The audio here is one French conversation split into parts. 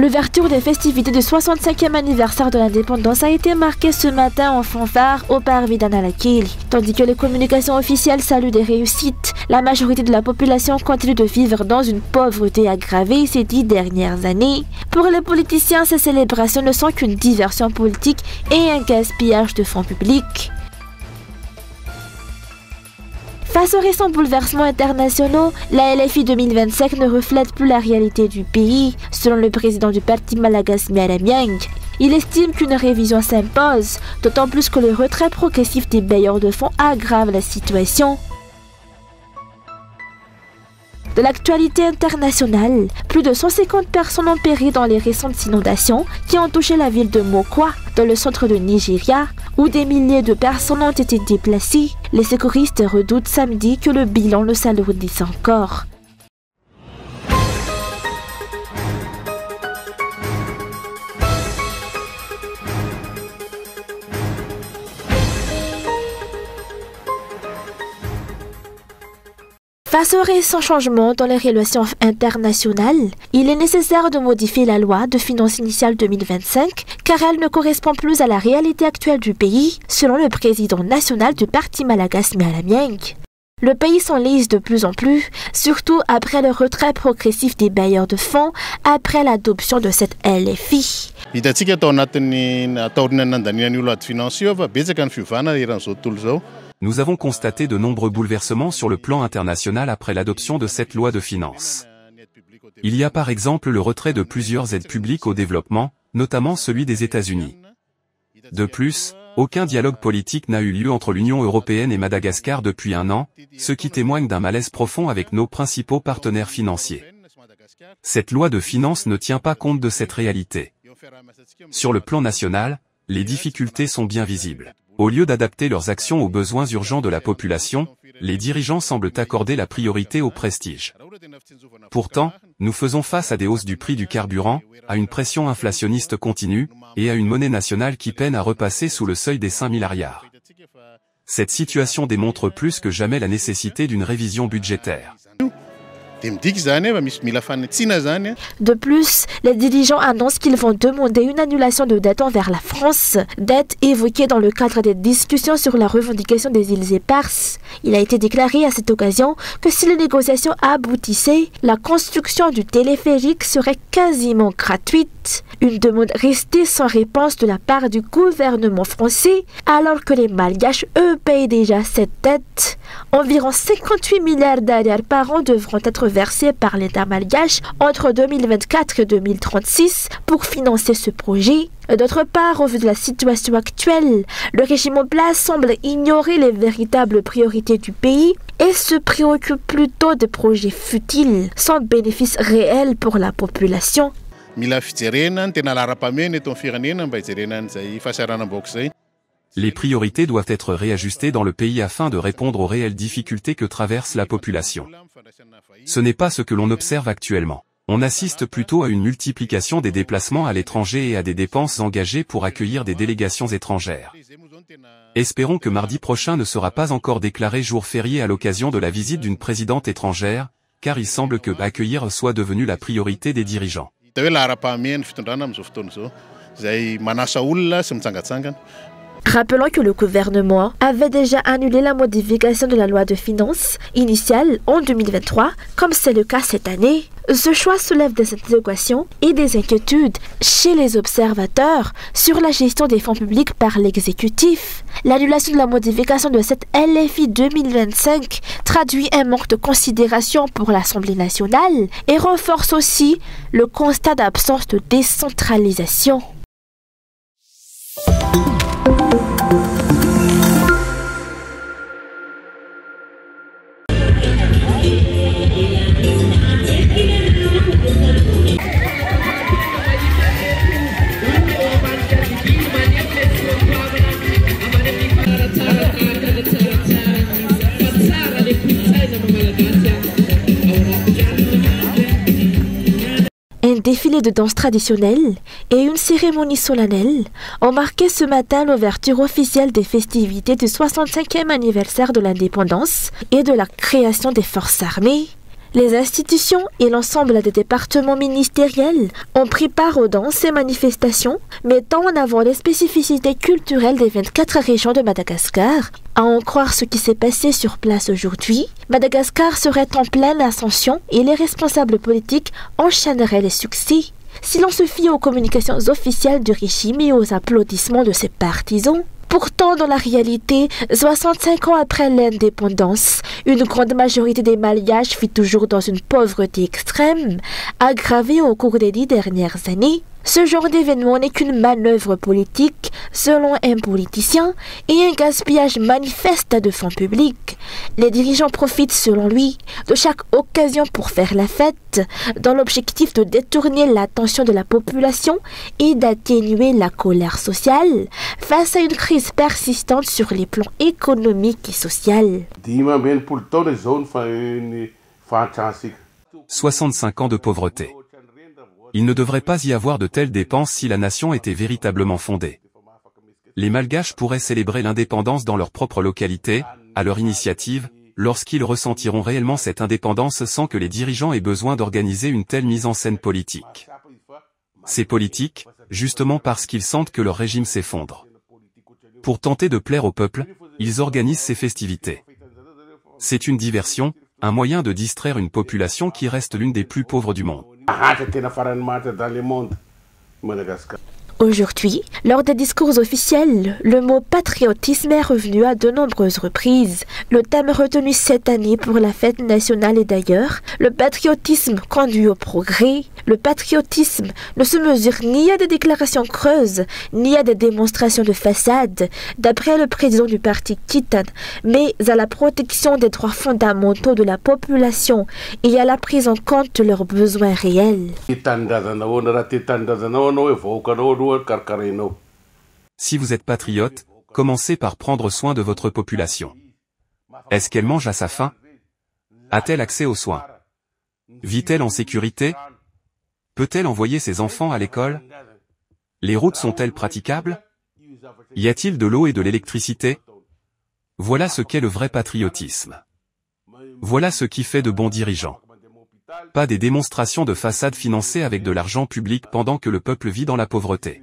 L'ouverture des festivités du 65e anniversaire de l'indépendance a été marquée ce matin en fanfare au parvis d'Analakili. Tandis que les communications officielles saluent des réussites, la majorité de la population continue de vivre dans une pauvreté aggravée ces 10 dernières années. Pour les politiciens, ces célébrations ne sont qu'une diversion politique et un gaspillage de fonds publics. Face aux récents bouleversements internationaux, la LFI 2025 ne reflète plus la réalité du pays, selon le président du parti Malagasy Mialamiang. Il estime qu'une révision s'impose, d'autant plus que le retrait progressif des bailleurs de fonds aggrave la situation. De l'actualité internationale, plus de 150 personnes ont péri dans les récentes inondations qui ont touché la ville de Mokwa, dans le centre de Nigeria, où des milliers de personnes ont été déplacées. Les secouristes redoutent samedi que le bilan ne s'alourdisse encore. Face aux récents changements dans les relations internationales, il est nécessaire de modifier la loi de finances initiale 2025 car elle ne correspond plus à la réalité actuelle du pays, selon le président national du parti Malagasy Mialamiang. Le pays s'enlise de plus en plus, surtout après le retrait progressif des bailleurs de fonds après l'adoption de cette LFI. Nous avons constaté de nombreux bouleversements sur le plan international après l'adoption de cette loi de finances. Il y a par exemple le retrait de plusieurs aides publiques au développement, notamment celui des États-Unis. De plus, aucun dialogue politique n'a eu lieu entre l'Union européenne et Madagascar depuis un an, ce qui témoigne d'un malaise profond avec nos principaux partenaires financiers. Cette loi de finances ne tient pas compte de cette réalité. Sur le plan national, les difficultés sont bien visibles. Au lieu d'adapter leurs actions aux besoins urgents de la population, les dirigeants semblent accorder la priorité au prestige. Pourtant, nous faisons face à des hausses du prix du carburant, à une pression inflationniste continue, et à une monnaie nationale qui peine à repasser sous le seuil des 5 milliards. Cette situation démontre plus que jamais la nécessité d'une révision budgétaire. De plus, les dirigeants annoncent qu'ils vont demander une annulation de dette envers la France, dette évoquée dans le cadre des discussions sur la revendication des îles éparses. Il a été déclaré à cette occasion que si les négociations aboutissaient, la construction du téléphérique serait quasiment gratuite. Une demande restée sans réponse de la part du gouvernement français, alors que les Malgaches, eux, payent déjà cette dette. Environ 58 milliards d'arrières par an devront être versés par l'État malgache entre 2024 et 2036 pour financer ce projet. D'autre part, au vu de la situation actuelle, le régime en place semble ignorer les véritables priorités du pays et se préoccupe plutôt de projets futiles, sans bénéfice réel pour la population. Les priorités doivent être réajustées dans le pays afin de répondre aux réelles difficultés que traverse la population. Ce n'est pas ce que l'on observe actuellement. On assiste plutôt à une multiplication des déplacements à l'étranger et à des dépenses engagées pour accueillir des délégations étrangères. Espérons que mardi prochain ne sera pas encore déclaré jour férié à l'occasion de la visite d'une présidente étrangère, car il semble que accueillir soit devenu la priorité des dirigeants. Rappelons que le gouvernement avait déjà annulé la modification de la loi de finances initiale en 2023, comme c'est le cas cette année. Ce choix soulève des interrogations et des inquiétudes chez les observateurs sur la gestion des fonds publics par l'exécutif. L'annulation de la modification de cette LFI 2025 traduit un manque de considération pour l'Assemblée nationale et renforce aussi le constat d'absence de décentralisation. Un défilé de danse traditionnelle et une cérémonie solennelle ont marqué ce matin l'ouverture officielle des festivités du 65e anniversaire de l'indépendance et de la création des forces armées. Les institutions et l'ensemble des départements ministériels ont pris part dans ces manifestations, mettant en avant les spécificités culturelles des 24 régions de Madagascar. À en croire ce qui s'est passé sur place aujourd'hui, Madagascar serait en pleine ascension et les responsables politiques enchaîneraient les succès. Si l'on se fie aux communications officielles du régime et aux applaudissements de ses partisans. Pourtant, dans la réalité, 65 ans après l'indépendance, une grande majorité des Malgaches vit toujours dans une pauvreté extrême, aggravée au cours des 10 dernières années. Ce genre d'événement n'est qu'une manœuvre politique, selon un politicien, et un gaspillage manifeste de fonds publics. Les dirigeants profitent, selon lui, de chaque occasion pour faire la fête, dans l'objectif de détourner l'attention de la population et d'atténuer la colère sociale face à une crise persistante sur les plans économiques et sociaux. 65 ans de pauvreté. Il ne devrait pas y avoir de telles dépenses si la nation était véritablement fondée. Les Malgaches pourraient célébrer l'indépendance dans leur propre localité, à leur initiative, lorsqu'ils ressentiront réellement cette indépendance sans que les dirigeants aient besoin d'organiser une telle mise en scène politique. C'est politique, justement parce qu'ils sentent que leur régime s'effondre. Pour tenter de plaire au peuple, ils organisent ces festivités. C'est une diversion, un moyen de distraire une population qui reste l'une des plus pauvres du monde. Aujourd'hui, lors des discours officiels, le mot patriotisme est revenu à de nombreuses reprises. Le thème retenu cette année pour la fête nationale est d'ailleurs « Le patriotisme conduit au progrès ». Le patriotisme ne se mesure ni à des déclarations creuses, ni à des démonstrations de façade, d'après le président du parti Titan, mais à la protection des droits fondamentaux de la population et à la prise en compte de leurs besoins réels. Si vous êtes patriote, commencez par prendre soin de votre population. Est-ce qu'elle mange à sa faim? A-t-elle accès aux soins? Vit-elle en sécurité? Peut-elle envoyer ses enfants à l'école? Les routes sont-elles praticables? Y a-t-il de l'eau et de l'électricité? Voilà ce qu'est le vrai patriotisme. Voilà ce qui fait de bons dirigeants. Pas des démonstrations de façade financées avec de l'argent public pendant que le peuple vit dans la pauvreté.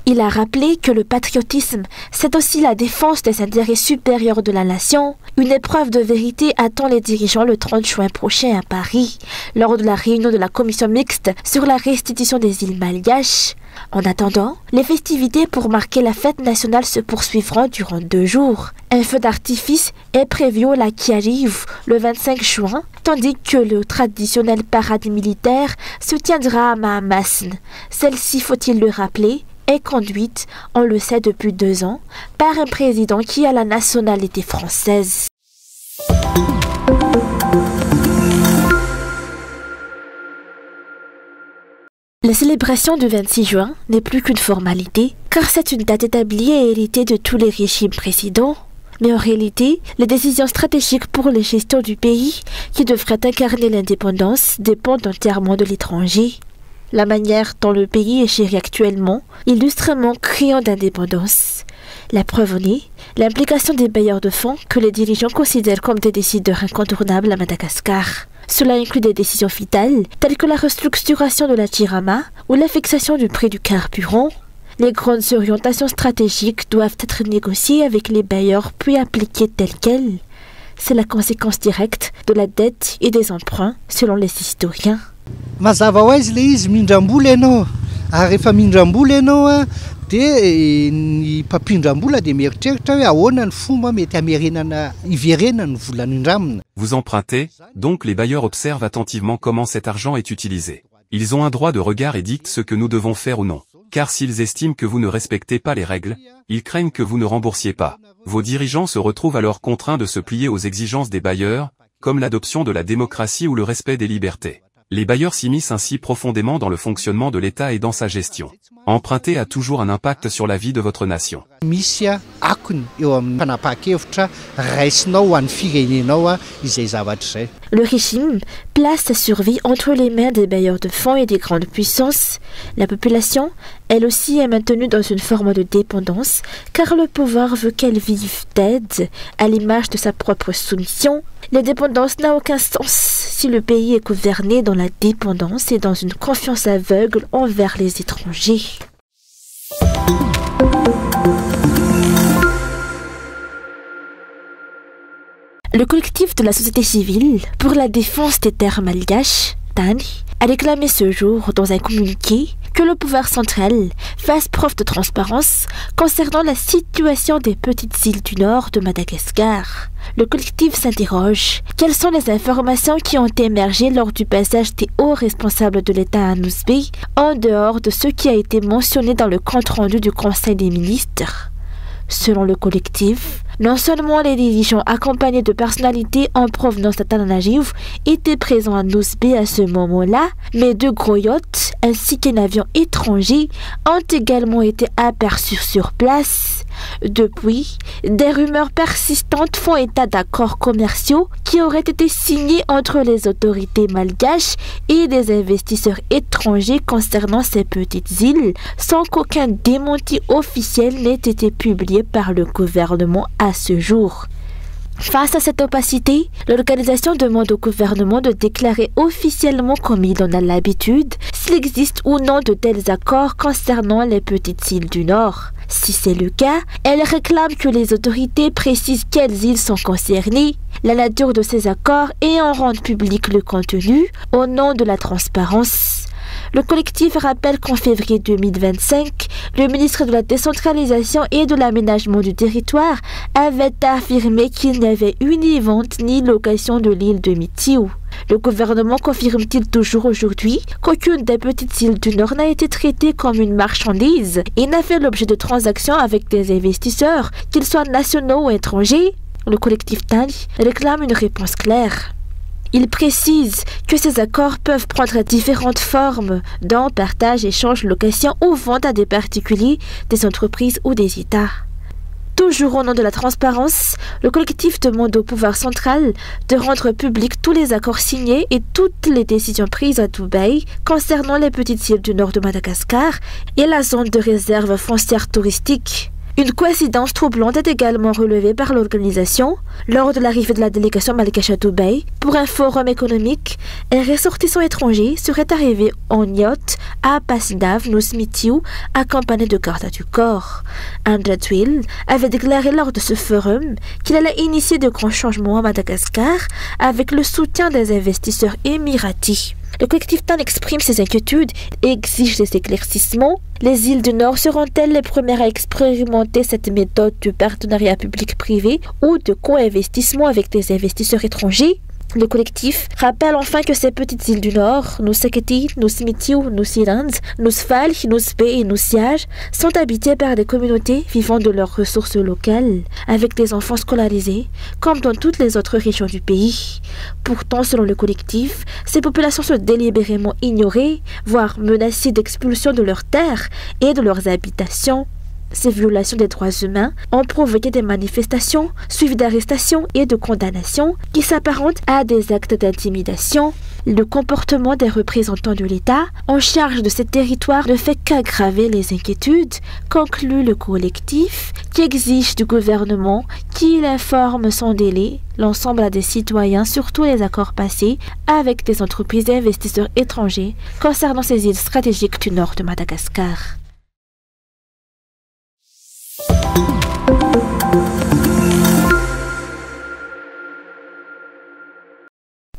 Il a rappelé que le patriotisme, c'est aussi la défense des intérêts supérieurs de la nation. Une épreuve de vérité attend les dirigeants le 30 juin prochain à Paris, lors de la réunion de la commission mixte sur la restitution des îles Malgaches. En attendant, les festivités pour marquer la fête nationale se poursuivront durant 2 jours. Un feu d'artifice est prévu au lac Kiariv le 25 juin, tandis que le traditionnel parade militaire se tiendra à Mahamasn. Celle-ci, faut-il le rappeler, est conduite, on le sait depuis 2 ans, par un président qui a la nationalité française. La célébration du 26 juin n'est plus qu'une formalité, car c'est une date établie et héritée de tous les régimes précédents. Mais en réalité, les décisions stratégiques pour la gestion du pays, qui devraient incarner l'indépendance, dépendent entièrement de l'étranger. La manière dont le pays est géré actuellement illustre un manque criant d'indépendance. La preuve en est l'implication des bailleurs de fonds que les dirigeants considèrent comme des décideurs incontournables à Madagascar. Cela inclut des décisions vitales, telles que la restructuration de la Jirama ou la fixation du prix du carburant. Les grandes orientations stratégiques doivent être négociées avec les bailleurs puis appliquées telles quelles. C'est la conséquence directe de la dette et des emprunts, selon les historiens. Mazava ho aizy le izy mindram-bola ianao ary rehefa mindram-bola ianao a dia ny mpampindram-bola dia mieritreritra hoe ahoana ny fomba mety hamerenana iverenana ny vola nindramina. Vous empruntez, donc les bailleurs observent attentivement comment cet argent est utilisé. Ils ont un droit de regard et dictent ce que nous devons faire ou non. Car s'ils estiment que vous ne respectez pas les règles, ils craignent que vous ne remboursiez pas. Vos dirigeants se retrouvent alors contraints de se plier aux exigences des bailleurs, comme l'adoption de la démocratie ou le respect des libertés. Les bailleurs s'immiscent ainsi profondément dans le fonctionnement de l'État et dans sa gestion. Emprunter a toujours un impact sur la vie de votre nation. Misy akony eo amin'ny fanapahakevitra raisinao ho an'ny firenenao izay zavatra izay. Le régime place sa survie entre les mains des bailleurs de fonds et des grandes puissances. La population, elle aussi, est maintenue dans une forme de dépendance, car le pouvoir veut qu'elle vive d'aide, à l'image de sa propre soumission. La dépendance n'a aucun sens si le pays est gouverné dans la dépendance et dans une confiance aveugle envers les étrangers. Le collectif de la société civile pour la défense des terres malgaches, TANI, a réclamé ce jour dans un communiqué que le pouvoir central fasse preuve de transparence concernant la situation des petites îles du nord de Madagascar. Le collectif s'interroge. Quelles sont les informations qui ont émergé lors du passage des hauts responsables de l'État à Nosy Be, en dehors de ce qui a été mentionné dans le compte-rendu du Conseil des ministres? Selon le collectif, non seulement les dirigeants accompagnés de personnalités en provenance d'Antananarivo étaient présents à Nosy Be à ce moment-là, mais 2 gros yachts ainsi qu'un avion étranger ont également été aperçus sur place. Depuis, des rumeurs persistantes font état d'accords commerciaux qui auraient été signés entre les autorités malgaches et des investisseurs étrangers concernant ces petites îles, sans qu'aucun démenti officiel n'ait été publié par le gouvernement à ce jour. Face à cette opacité, l'organisation demande au gouvernement de déclarer officiellement, comme il en a l'habitude, s'il existe ou non de tels accords concernant les petites îles du Nord. Si c'est le cas, elle réclame que les autorités précisent quelles îles sont concernées, la nature de ces accords et en rendent public le contenu au nom de la transparence. Le collectif rappelle qu'en février 2025, le ministre de la Décentralisation et de l'Aménagement du Territoire avait affirmé qu'il n'y avait eu ni vente ni location de l'île de Mitiou. Le gouvernement confirme-t-il toujours aujourd'hui qu'aucune des petites îles du Nord n'a été traitée comme une marchandise et n'a fait l'objet de transactions avec des investisseurs, qu'ils soient nationaux ou étrangers? Le collectif TANI réclame une réponse claire. Il précise que ces accords peuvent prendre différentes formes, dont partage, échange, location ou vente à des particuliers, des entreprises ou des États. Toujours au nom de la transparence, le collectif demande au pouvoir central de rendre public tous les accords signés et toutes les décisions prises à Dubaï concernant les petites îles du nord de Madagascar et la zone de réserve foncière touristique. Une coïncidence troublante est également relevée par l'organisation. Lors de l'arrivée de la délégation malgache à Dubaï pour un forum économique, un ressortissant étranger serait arrivé en yacht à Pasdav, Nosy Mitiou, accompagné de gardes du corps. André Twill avait déclaré lors de ce forum qu'il allait initier de grands changements à Madagascar avec le soutien des investisseurs émiratis. Le collectif TAN exprime ses inquiétudes et exige des éclaircissements. Les îles du Nord seront-elles les premières à expérimenter cette méthode de partenariat public-privé ou de co-investissement avec des investisseurs étrangers? Le collectif rappelle enfin que ces petites îles du Nord, Nosy Saketi, Nosy Mitiou, Nosy Irans, Nosy Fall, Nosy Be et Nosy Siage, sont habitées par des communautés vivant de leurs ressources locales, avec des enfants scolarisés, comme dans toutes les autres régions du pays. Pourtant, selon le collectif, ces populations sont délibérément ignorées, voire menacées d'expulsion de leurs terres et de leurs habitations. Ces violations des droits humains ont provoqué des manifestations suivies d'arrestations et de condamnations qui s'apparentent à des actes d'intimidation. Le comportement des représentants de l'État en charge de ces territoires ne fait qu'aggraver les inquiétudes, conclut le collectif, qui exige du gouvernement qu'il informe sans délai l'ensemble des citoyens sur tous les accords passés avec des entreprises et investisseurs étrangers concernant ces îles stratégiques du nord de Madagascar.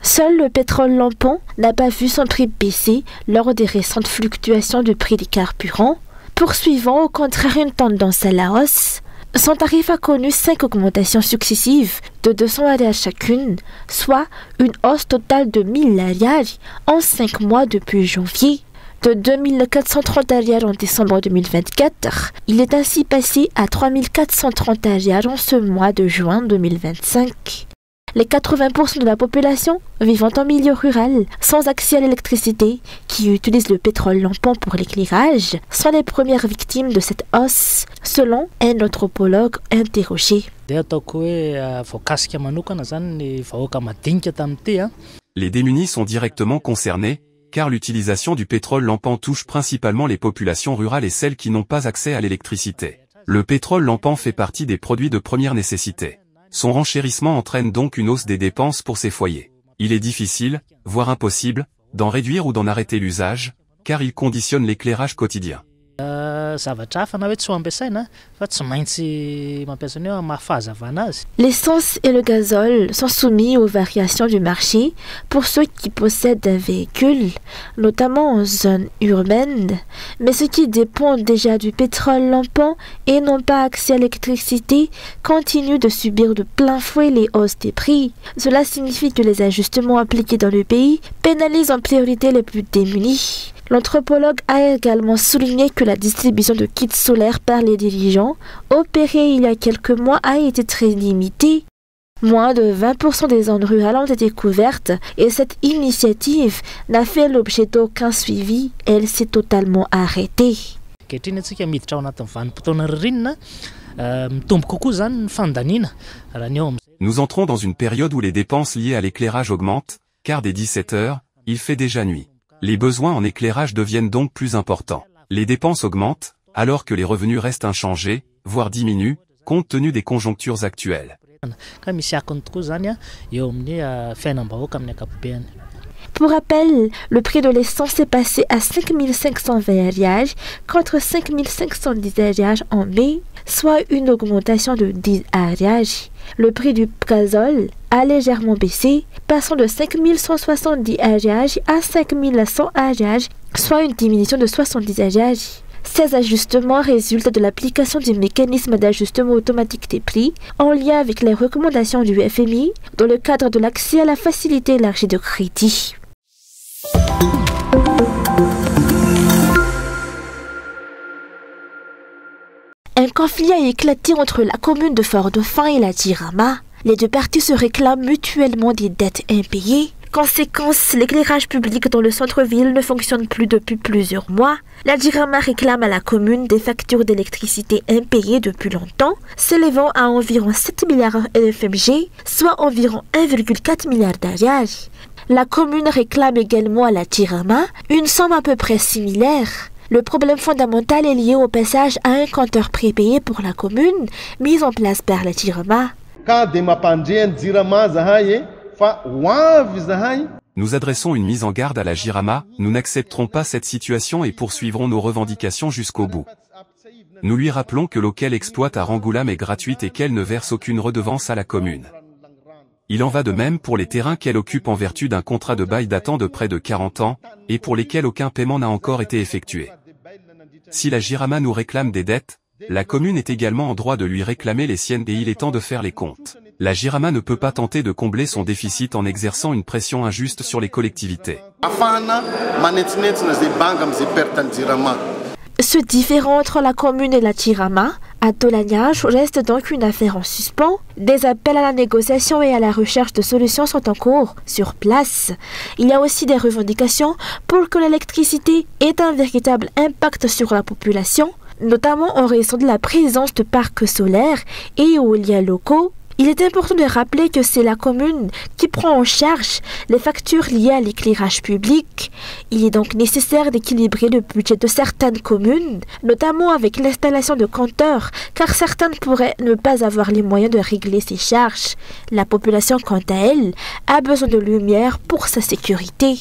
Seul le pétrole lampant n'a pas vu son prix baisser lors des récentes fluctuations du prix des carburants, poursuivant au contraire une tendance à la hausse. Son tarif a connu 5 augmentations successives de 200 ariary chacune, soit une hausse totale de 1000 ariary en 5 mois depuis janvier. De 2430 ariary en décembre 2024, il est ainsi passé à 3430 ariary en ce mois de juin 2025. Les 80% de la population vivant en milieu rural, sans accès à l'électricité, qui utilisent le pétrole lampant pour l'éclairage, sont les premières victimes de cette hausse, selon un anthropologue interrogé. Les démunis sont directement concernés, car l'utilisation du pétrole lampant touche principalement les populations rurales et celles qui n'ont pas accès à l'électricité. Le pétrole lampant fait partie des produits de première nécessité. Son renchérissement entraîne donc une hausse des dépenses pour ces foyers. Il est difficile, voire impossible, d'en réduire ou d'en arrêter l'usage, car il conditionne l'éclairage quotidien. L'essence et le gazole sont soumis aux variations du marché pour ceux qui possèdent un véhicule, notamment en zone urbaine. Mais ceux qui dépendent déjà du pétrole lampant et n'ont pas accès à l'électricité continuent de subir de plein fouet les hausses des prix. Cela signifie que les ajustements appliqués dans le pays pénalisent en priorité les plus démunis. L'anthropologue a également souligné que la distribution de kits solaires par les dirigeants, opérée il y a quelques mois, a été très limitée. Moins de 20% des zones rurales ont été couvertes et cette initiative n'a fait l'objet d'aucun suivi. Elle s'est totalement arrêtée. Nous entrons dans une période où les dépenses liées à l'éclairage augmentent, car dès 17 h, il fait déjà nuit. Les besoins en éclairage deviennent donc plus importants. Les dépenses augmentent, alors que les revenus restent inchangés, voire diminuent, compte tenu des conjonctures actuelles. Pour rappel, le prix de l'essence est passé à 5 520 ariages contre 5 510 ariages en mai, soit une augmentation de 10 ariages. Le prix du gazole a légèrement baissé, passant de 5 170 ariages à 5 100 ariages, soit une diminution de 70 ariages. Ces ajustements résultent de l'application du mécanisme d'ajustement automatique des prix en lien avec les recommandations du FMI dans le cadre de l'accès à la facilité élargie de crédit. Un conflit a éclaté entre la commune de Fort-Dauphin et la Jirama. Les deux parties se réclament mutuellement des dettes impayées. Conséquence, l'éclairage public dans le centre-ville ne fonctionne plus depuis plusieurs mois. La Jirama réclame à la commune des factures d'électricité impayées depuis longtemps, s'élevant à environ 7 milliards FMG, soit environ 1,4 milliard d'ariages. La commune réclame également à la Jirama une somme à peu près similaire. Le problème fondamental est lié au passage à un compteur prépayé pour la commune, mis en place par la Jirama. Nous adressons une mise en garde à la Jirama, nous n'accepterons pas cette situation et poursuivrons nos revendications jusqu'au bout. Nous lui rappelons que l'eau qu'elle exploite à Rangoulam est gratuite et qu'elle ne verse aucune redevance à la commune. Il en va de même pour les terrains qu'elle occupe en vertu d'un contrat de bail datant de près de 40 ans, et pour lesquels aucun paiement n'a encore été effectué. Si la Jirama nous réclame des dettes, la commune est également en droit de lui réclamer les siennes et il est temps de faire les comptes. La Jirama ne peut pas tenter de combler son déficit en exerçant une pression injuste sur les collectivités. Ce différend entre la commune et la Jirama à Tolagnac reste donc une affaire en suspens. Des appels à la négociation et à la recherche de solutions sont en cours sur place. Il y a aussi des revendications pour que l'électricité ait un véritable impact sur la population, notamment en raison de la présence de parcs solaires et éoliens locaux. Il est important de rappeler que c'est la commune qui prend en charge les factures liées à l'éclairage public. Il est donc nécessaire d'équilibrer le budget de certaines communes, notamment avec l'installation de compteurs, car certaines pourraient ne pas avoir les moyens de régler ces charges. La population, quant à elle, a besoin de lumière pour sa sécurité.